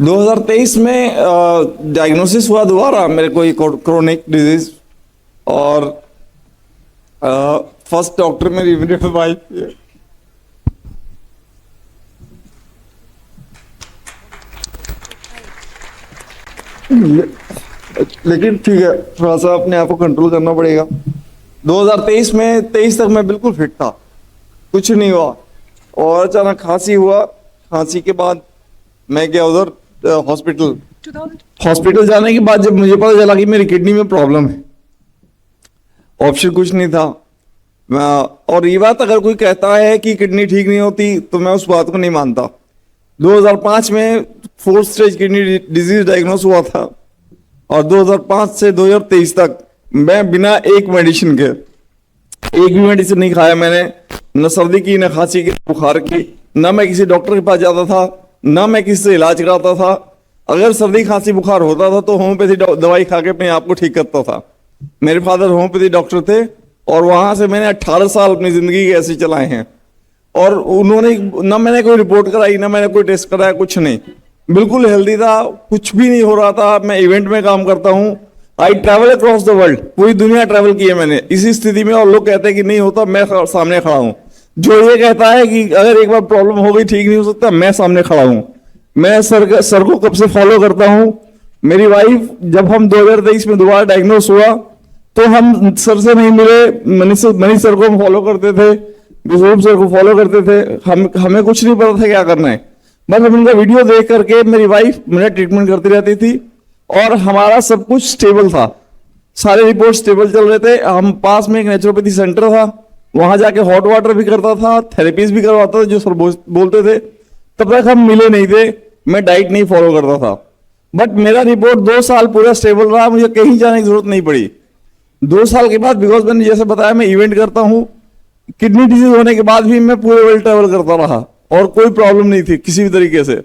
2023 में डायग्नोसिस हुआ दोबारा मेरे को ये क्रोनिक डिजीज। और फर्स्ट डॉक्टर मेरी इमीडिएट वाइफ है। लेकिन ठीक है, थोड़ा सा अपने आप को कंट्रोल करना पड़ेगा। 2023 में 23 तक मैं बिल्कुल फिट था, कुछ नहीं हुआ। और अचानक खांसी हुआ। खांसी के बाद मैं गया उधर हॉस्पिटल जाने के बाद जब मुझे पता चला कि मेरी किडनी में प्रॉब्लम है, ऑप्शन कुछ नहीं था। और ये बात अगर कोई कहता है कि किडनी ठीक नहीं होती तो मैं उस बात को नहीं मानता। 2005 में 4th stage kidney disease diagnose हुआ था और 2005 से 2023 तक मैं बिना एक मेडिसिन के, एक भी मेडिसिन नहीं खाया मैंने, न सर्दी की, न खांसी की, बुखार की। न मैं किसी डॉक्टर के पास जाता था, न मैं किसी से इलाज कराता था। अगर सर्दी खांसी बुखार होता था तो होम्योपैथी दवाई खा के अपने आप को ठीक करता था। मेरे फादर होम्योपैथी डॉक्टर थे और वहां से मैंने 18 साल अपनी जिंदगी के ऐसे चलाए हैं। और उन्होंने न मैंने कोई रिपोर्ट कराई, न मैंने कोई टेस्ट कराया, कुछ नहीं, बिल्कुल हेल्दी था, कुछ भी नहीं हो रहा था। मैं इवेंट में काम करता हूँ, I travel across the world, पूरी दुनिया ट्रैवल की है मैंने इसी स्थिति में। और लोग कहते हैं कि नहीं होता, मैं सामने खड़ा हूँ। जो ये कहता है कि अगर एक बार प्रॉब्लम हो गई ठीक नहीं हो सकता, मैं सामने खड़ा हूँ। मैं सर को कब से फॉलो करता हूँ। मेरी वाइफ, जब हम 2023 में दोबारा डायग्नोस हुआ तो हम सर से नहीं मिले, मनीष सर को हम फॉलो करते थे, विश्वरूप सर को फॉलो करते थे। हमें कुछ नहीं पता था क्या करना है, बस हम उनका वीडियो देख करके मेरी वाइफ मेरा ट्रीटमेंट करती रहती थी और हमारा सब कुछ स्टेबल था, सारे रिपोर्ट स्टेबल चल रहे थे। हम पास में एक नेचुरोपैथी सेंटर था, वहां जाके हॉट वाटर भी करता था, थेरेपीज भी करवाता था जो सर बोलते थे। तब तक हम मिले नहीं थे, मैं डाइट नहीं फॉलो करता था। बट मेरा रिपोर्ट 2 साल पूरा स्टेबल रहा, मुझे कहीं जाने की जरूरत नहीं पड़ी। 2 साल के बाद, बिकॉज मैंने जैसे बताया मैं इवेंट करता हूँ, किडनी डिजीज होने के बाद भी मैं पूरे वर्ल्ड ट्रैवल करता रहा और कोई प्रॉब्लम नहीं थी किसी भी तरीके से।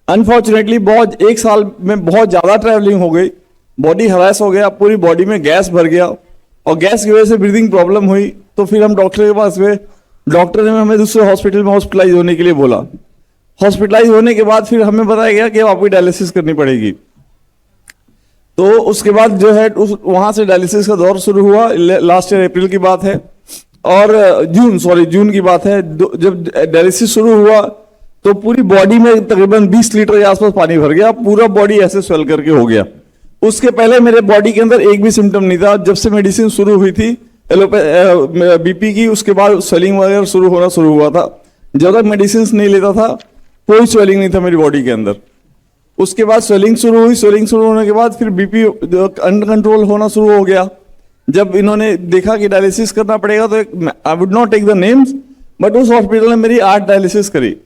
अनफॉर्चुनेटली बहुत 1 साल में बहुत ज्यादा ट्रैवलिंग हो गई, बॉडी हरास हो गया, पूरी बॉडी में गैस भर गया और गैस की वजह से ब्रीदिंग प्रॉब्लम हुई। तो फिर हम डॉक्टर के पास गए, डॉक्टर ने हमें दूसरे हॉस्पिटल में हॉस्पिटलाइज होने के लिए बोला। हॉस्पिटलाइज होने के बाद फिर हमें बताया गया कि आपको डायलिसिस करनी पड़ेगी। तो उसके बाद जो है वहां से डायलिसिस का दौर शुरू हुआ। लास्ट ईयर अप्रैल की बात है और जून की बात है। जब डायलिसिस शुरू हुआ तो पूरी बॉडी में तकरीबन 20 लीटर के आसपास पानी भर गया, पूरा बॉडी ऐसे स्वेल करके हो गया। उसके पहले मेरे बॉडी के अंदर एक भी सिम्टम नहीं था। जब से मेडिसिन शुरू हुई थी बीपी की, उसके बाद स्वेलिंग वगैरह शुरू हुआ था। जब तक मेडिसिन नहीं लेता था कोई स्वेलिंग नहीं था मेरी बॉडी के अंदर। उसके बाद स्वेलिंग शुरू हुई, स्वेलिंग शुरू होने के बाद फिर बीपी अंडर कंट्रोल होना शुरू हो गया। जब इन्होंने देखा कि डायलिसिस करना पड़ेगा तो I would not take the names, but उस हॉस्पिटल ने मेरी 8 डायलिसिस करी।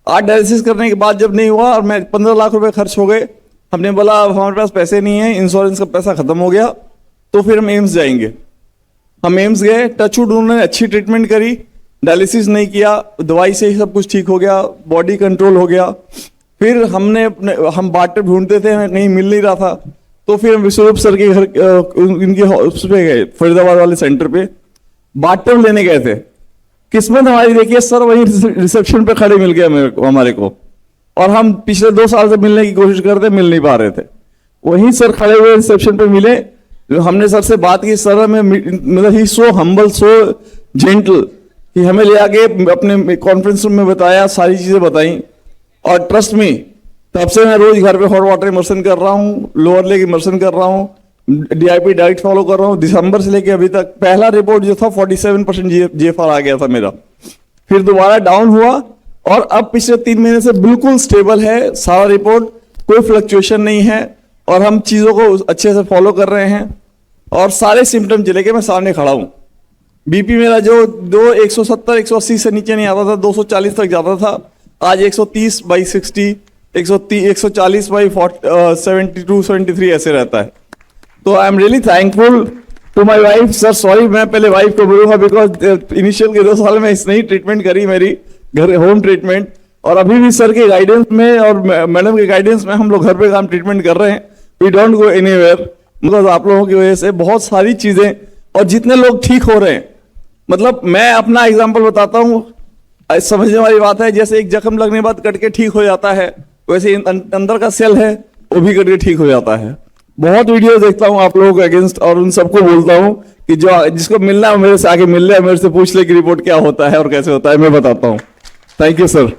8 डायलिसिस करने के बाद जब नहीं हुआ और मैं 15 लाख रुपए खर्च हो गए, हमने बोला अब हमारे पास पैसे नहीं है, इंश्योरेंस का पैसा खत्म हो गया, तो फिर हम एम्स जाएंगे। हम एम्स गए, टचवुड उन्होंने अच्छी ट्रीटमेंट करी, डायलिसिस नहीं किया, दवाई से ही सब कुछ ठीक हो गया, बॉडी कंट्रोल हो गया। फिर हम बाटर ढूंढते थे, हमें कहीं मिल नहीं रहा था, तो फिर हम विश्वरूप सर के घर इनके उस पे गए, फरीदाबाद वाले सेंटर पे बाटर लेने गए थे। किस्मत हमारी देखिए, सर वहीं रिसेप्शन पे खड़े मिल गए हमारे को। और हम पिछले 2 साल से मिलने की कोशिश करते, मिल नहीं पा रहे थे। वहीं सर खड़े हुए रिसेप्शन पे मिले, हमने सर से बात की। सर हमें मतलब ही सो हम्बल, सो जेंटल कि हमें ले आके अपने कॉन्फ्रेंस रूम में बताया, सारी चीजें बताई। और ट्रस्ट मी, तब से मैं रोज घर पे हॉट वाटर इमर्शन कर रहा हूँ, लोअर लेग इमर्शन कर रहा हूँ, डीआईपी डाइट फॉलो कर रहा हूँ। दिसंबर से लेके अभी तक पहला रिपोर्ट जो था 47% जीएफआर आ गया था मेरा, फिर दोबारा डाउन हुआ और अब पिछले 3 महीने से बिल्कुल स्टेबल है सारा रिपोर्ट, कोई फ्लक्चुएशन नहीं है और हम चीजों को अच्छे से फॉलो कर रहे हैं और सारे सिम्टम चले के मैं सामने खड़ा हूँ। बीपी मेरा जो 170 180 से नीचे नहीं आता था, 240 तक जाता था, आज 130/60, 140/72 ऐसे रहता है। तो I am really thankful to my wife. Sir sorry, मैं पहले वाइफ को बोलूंगा बिकॉज इनिशियल के 2 साल में इसने ही ट्रीटमेंट करी मेरी घर, होम ट्रीटमेंट। और अभी भी सर के गाइडेंस में और मैडम के गाइडेंस में हम लोग घर पे काम ट्रीटमेंट कर रहे हैं। वी डोंट गो एनीवेयर, मतलब आप लोगों की वजह से बहुत सारी चीजें और जितने लोग ठीक हो रहे हैं। मतलब मैं अपना एग्जाम्पल बताता हूँ, समझने वाली बात है। जैसे एक जख्म लगने के बाद कट के ठीक हो जाता है, वैसे अंदर का सेल है वो भी करके ठीक हो जाता है। बहुत वीडियो देखता हूँ आप लोगों के अगेंस्ट और उन सबको बोलता हूँ कि जो जिसको मिलना है मेरे से आके मिल ले, मेरे से पूछ ले कि रिपोर्ट क्या होता है और कैसे होता है, मैं बताता हूँ। Thank you sir.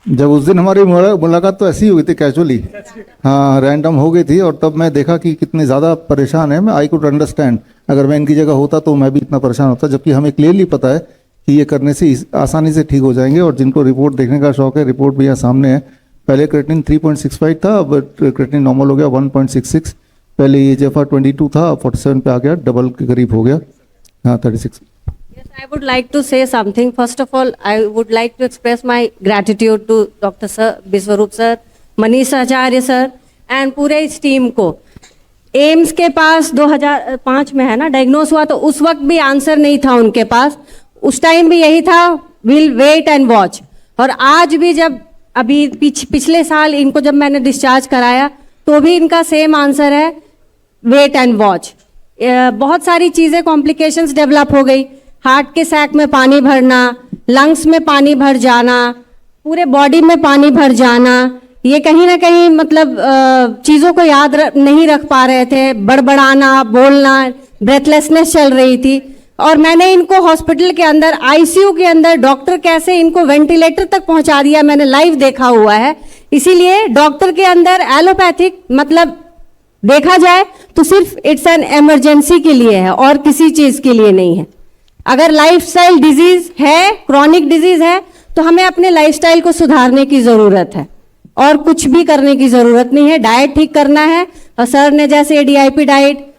जब उस दिन हमारी मुलाकात तो ऐसी ही हुई थी कैजुअली, हाँ रैंडम हो गई थी, और तब मैं देखा कि कितने ज़्यादा परेशान है। मैं आई कुड अंडरस्टैंड, अगर मैं इनकी जगह होता तो मैं भी इतना परेशान होता, जबकि हमें क्लियरली पता है कि ये करने से आसानी से ठीक हो जाएंगे। और जिनको रिपोर्ट देखने का शौक है, रिपोर्ट भी यहाँ सामने है। पहले क्रेटिनिन 3.65 था, अब क्रेटिनिन नॉर्मल हो गया 1.66। पहले EGFR 22 था, अब 47 पे आ गया, डबल के करीब हो गया, हाँ 36। Yes, I would like to say something. First of all, I would like to express my gratitude to Dr. Sir, Biswarup Sir, Manish Acharya Sir and पूरे इस टीम को। एम्स के पास 2005 में है ना डायग्नोस हुआ, तो उस वक्त भी आंसर नहीं था उनके पास, उस टाइम भी यही था, विल वेट एंड वॉच। और आज भी जब अभी पिछले साल इनको जब मैंने डिस्चार्ज कराया तो भी इनका सेम आंसर है, वेट एंड वॉच। बहुत सारी चीज़ें कॉम्प्लिकेशंस डेवलप हो गई, हार्ट के सैक में पानी भरना, लंग्स में पानी भर जाना, पूरे बॉडी में पानी भर जाना, ये कहीं ना कहीं मतलब चीज़ों को याद नहीं रख पा रहे थे, बड़बड़ाना, बोलना, ब्रेथलेसनेस चल रही थी। और मैंने इनको हॉस्पिटल के अंदर आईसीयू के अंदर डॉक्टर कैसे इनको वेंटिलेटर तक पहुंचा दिया, मैंने लाइव देखा हुआ है। इसीलिए डॉक्टर के अंदर एलोपैथिक मतलब देखा जाए तो सिर्फ इट्स एन इमरजेंसी के लिए है और किसी चीज़ के लिए नहीं है। अगर लाइफस्टाइल डिजीज है, क्रॉनिक डिजीज है, तो हमें अपने लाइफस्टाइल को सुधारने की ज़रूरत है और कुछ भी करने की ज़रूरत नहीं है। डाइट ठीक करना है, और सर ने जैसे DIP diet,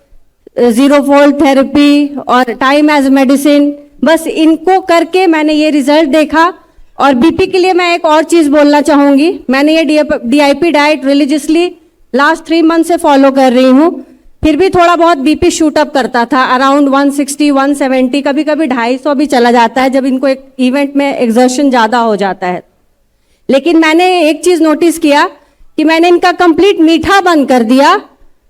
zero fold therapy और टाइम एज मेडिसिन, बस इनको करके मैंने ये रिजल्ट देखा। और BP के लिए मैं एक और चीज़ बोलना चाहूँगी, मैंने ये DIP diet religiously last 3 month से फॉलो कर रही हूँ, फिर भी थोड़ा बहुत BP शूट अप करता था, अराउंड 160, 170, कभी कभी 250 भी चला जाता है जब इनको एक इवेंट में एक्सर्शन ज़्यादा हो जाता है। लेकिन मैंने एक चीज़ नोटिस किया कि मैंने इनका कंप्लीट मीठा बंद कर दिया,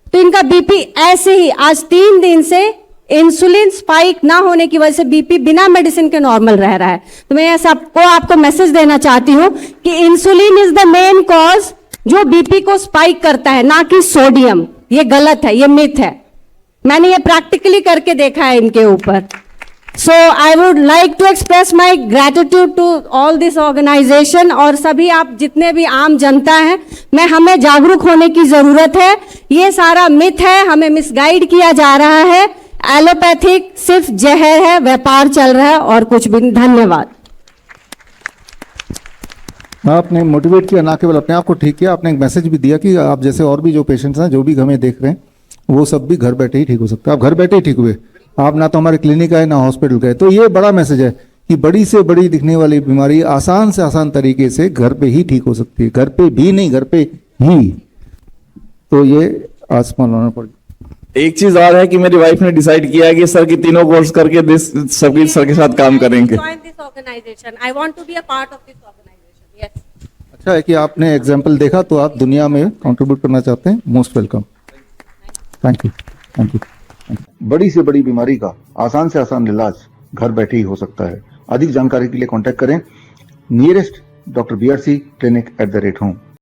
तो इनका BP ऐसे ही आज 3 दिन से इंसुलिन स्पाइक ना होने की वजह से BP बिना मेडिसिन के नॉर्मल रह रहा है। तो मैं सबको आपको मैसेज देना चाहती हूँ कि insulin is the main cause जो BP को स्पाइक करता है, ना कि सोडियम। ये गलत है, ये मिथ है, मैंने ये प्रैक्टिकली करके देखा है इनके ऊपर। So I would like to express my gratitude to all this organisation, और सभी आप जितने भी आम जनता हैं, मैं हमें जागरूक होने की जरूरत है। ये सारा मिथ है, हमें मिसगाइड किया जा रहा है। एलोपैथिक सिर्फ जहर है, व्यापार चल रहा है और कुछ भी नहीं। धन्यवाद। आपने मोटिवेट किया, ना केवल अपने आप को ठीक किया, आपने एक मैसेज भी दिया कि आप जैसे और भी जो पेशेंट्स हैं, जो भी हमें देख रहे हैं, वो सब भी घर बैठे ही ठीक हो सकते हैं। आप घर बैठे ही ठीक हुए, आप ना तो हमारे क्लिनिक आए ना हॉस्पिटल गए। तो ये बड़ा मैसेज है कि बड़ी से बड़ी दिखने वाली बीमारी आसान से आसान तरीके से घर पे ही ठीक हो सकती है, घर पे भी नहीं, घर पे ही। तो ये आसमान लाना पड़ेगा। एक चीज और है कि मेरी वाइफ ने डिसाइड किया है कि सर की तीनों कोर्स करके सबकी सर के साथ काम करेंगे। अच्छा है कि आपने एग्जाम्पल देखा, तो आप दुनिया में कंट्रीब्यूट करना चाहते हैं, most welcome. Thank you, thank you. बड़ी से बड़ी बीमारी का आसान से आसान इलाज घर बैठे ही हो सकता है। अधिक जानकारी के लिए कांटेक्ट करें nearest doctor BRC clinic @home।